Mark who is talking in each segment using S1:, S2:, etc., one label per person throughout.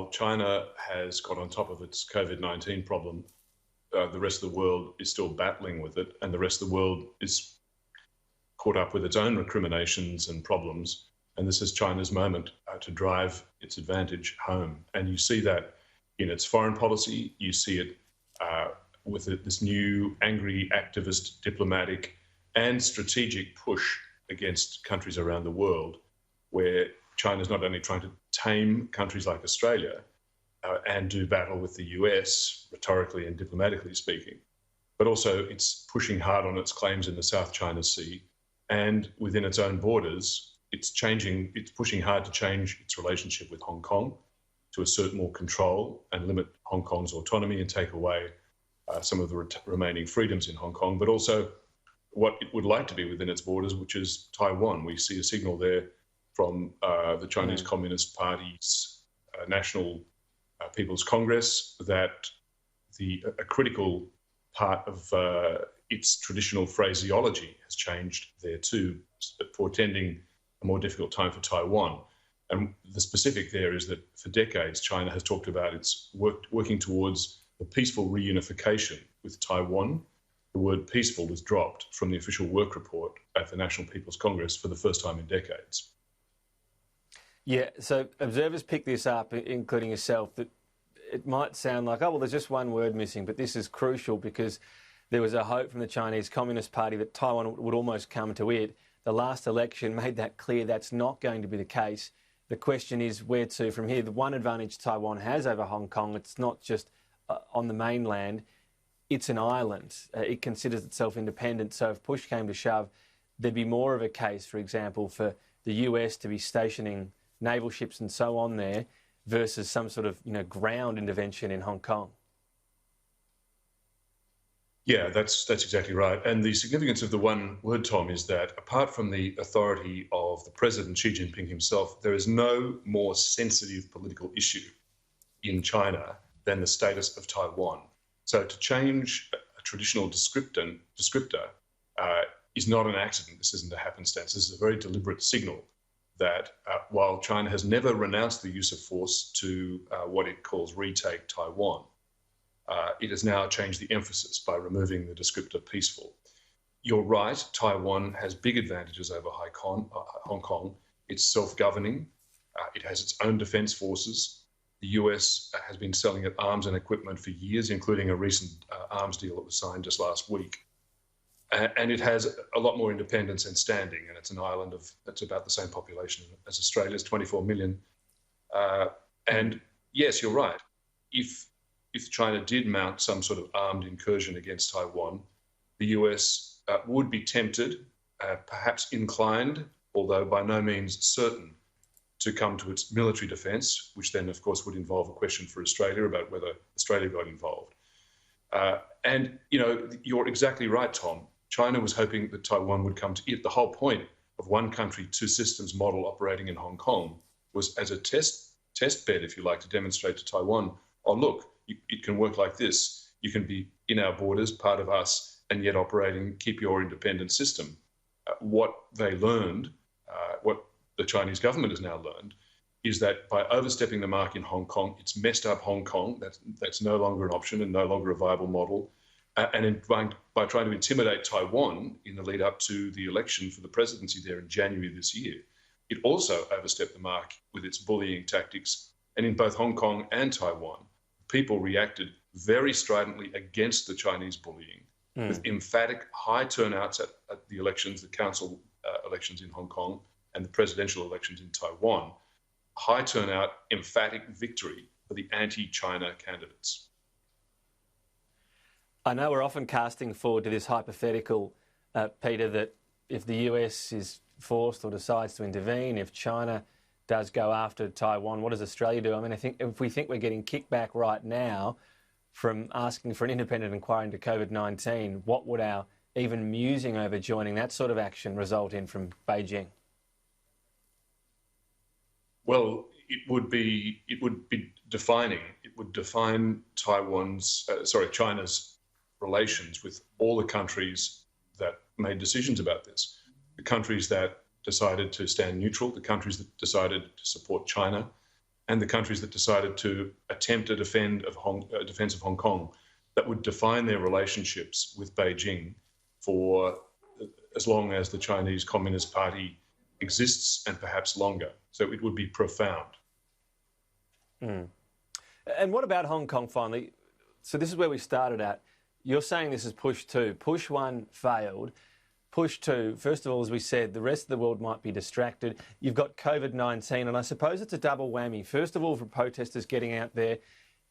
S1: while China has got on top of its COVID-19 problem, the rest of the world is still battling with it, and the rest of the world is caught up with its own recriminations and problems. And this is China's moment to drive its advantage home. And you see that in its foreign policy. You see it with this new angry activist, diplomatic and strategic push against countries around the world, where China's not only trying to tame countries like Australia and do battle with the US, rhetorically and diplomatically speaking, but also it's pushing hard on its claims in the South China Sea, and within its own borders, it's pushing hard to change its relationship with Hong Kong, to assert more control and limit Hong Kong's autonomy and take away some of the remaining freedoms in Hong Kong, but also what it would like to be within its borders, which is Taiwan. We see a signal there from the Chinese Communist Party's National People's Congress that a critical part of its traditional phraseology has changed there too, portending a more difficult time for Taiwan. And the specific there is that for decades, China has talked about its working towards the peaceful reunification with Taiwan. The word peaceful was dropped from the official work report at the National People's Congress for the first time in decades.
S2: Yeah, so observers pick this up, including yourself, that it might sound like, oh, well, there's just one word missing, but this is crucial because there was a hope from the Chinese Communist Party that Taiwan would almost come to it. The last election made that clear that's not going to be the case. The question is where to from here. The one advantage Taiwan has over Hong Kong, it's not just on the mainland, it's an island. It considers itself independent, so if push came to shove, there'd be more of a case, for example, for the US to be stationing naval ships and so on there versus some sort of ground intervention in Hong Kong.
S1: Yeah, that's exactly right. And the significance of the one word, Tom, is that apart from the authority of the President Xi Jinping himself, there is no more sensitive political issue in China than the status of Taiwan. So to change a traditional descriptor is not an accident. This isn't a happenstance. This is a very deliberate signal that while China has never renounced the use of force to what it calls retake Taiwan, it has now changed the emphasis by removing the descriptor peaceful. You're right, Taiwan has big advantages over Hong Kong. It's self-governing. It has its own defense forces. The US has been selling it arms and equipment for years, including a recent arms deal that was signed just last week. And it has a lot more independence and standing, and it's an island that's about the same population as Australia's 24 million. And yes, you're right. If China did mount some sort of armed incursion against Taiwan, the US would be tempted, perhaps inclined, although by no means certain, to come to its military defence, which then, of course, would involve a question for Australia about whether Australia got involved. And, you're exactly right, Tom. China was hoping that Taiwan would come to it. The whole point of one country, two systems model operating in Hong Kong was as a test bed, if you like, to demonstrate to Taiwan, oh, look, it can work like this. You can be in our borders, part of us, and yet keep your independent system. What they learned, what the Chinese government has now learned, is that by overstepping the mark in Hong Kong, it's messed up Hong Kong. That's no longer an option and no longer a viable model. And by trying to intimidate Taiwan in the lead up to the election for the presidency there in January this year, it also overstepped the mark with its bullying tactics. And in both Hong Kong and Taiwan, people reacted very stridently against the Chinese bullying, with emphatic high turnouts at the elections, the council elections in Hong Kong and the presidential elections in Taiwan. High turnout, emphatic victory for the anti-China candidates.
S2: I know we're often casting forward to this hypothetical, Peter, that if the US is forced or decides to intervene, if China does go after Taiwan, what does Australia do? I mean, I think if we think we're getting kickback right now from asking for an independent inquiry into COVID-19, what would our even musing over joining that sort of action result in from Beijing?
S1: Well, it would be defining. It would define China's relations with all the countries that made decisions about this. The countries that decided to stand neutral, the countries that decided to support China, and the countries that decided to attempt a defense of Hong Kong that would define their relationships with Beijing for as long as the Chinese Communist Party exists, and perhaps longer. So it would be profound.
S2: Mm. And what about Hong Kong finally? So this is where we started at. You're saying this is push two. Push one failed. Push two, first of all, as we said, the rest of the world might be distracted. You've got COVID-19, and I suppose it's a double whammy. First of all, for protesters getting out there,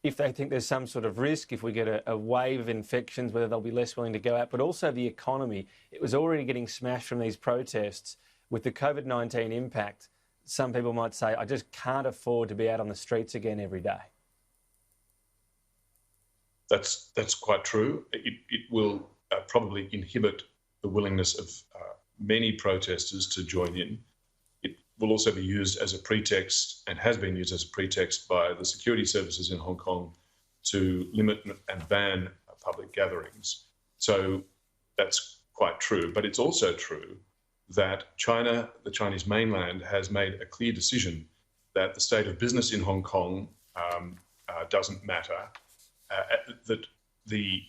S2: if they think there's some sort of risk, if we get a wave of infections, whether they'll be less willing to go out, but also the economy. It was already getting smashed from these protests. With the COVID-19 impact, some people might say, I just can't afford to be out on the streets again every day.
S1: That's quite true. It will probably inhibit the willingness of many protesters to join in. It will also be used as a pretext, and has been used as a pretext by the security services in Hong Kong, to limit and ban public gatherings. So that's quite true. But it's also true that China, the Chinese mainland, has made a clear decision that the state of business in Hong Kong doesn't matter, that the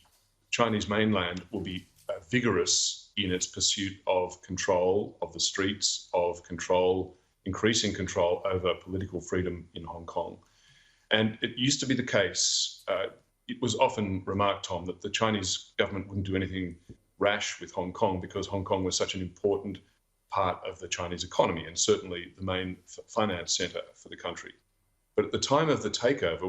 S1: Chinese mainland will be vigorous in its pursuit of control of the streets, of increasing control over political freedom in Hong Kong. And it used to be the case, it was often remarked, Tom, that the Chinese government wouldn't do anything rash with Hong Kong because Hong Kong was such an important part of the Chinese economy, and certainly the main finance centre for the country. But at the time of the takeover,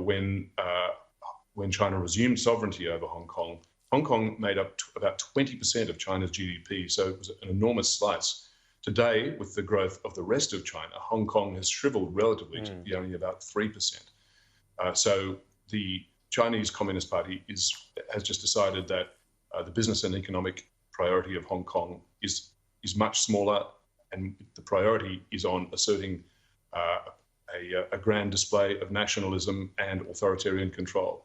S1: when China resumed sovereignty over Hong Kong made up about 20% of China's GDP, so it was an enormous slice. Today, with the growth of the rest of China, Hong Kong has shriveled relatively to be only about 3%. So the Chinese Communist Party has just decided that the business and economic priority of Hong Kong is much smaller, and the priority is on asserting a grand display of nationalism and authoritarian control.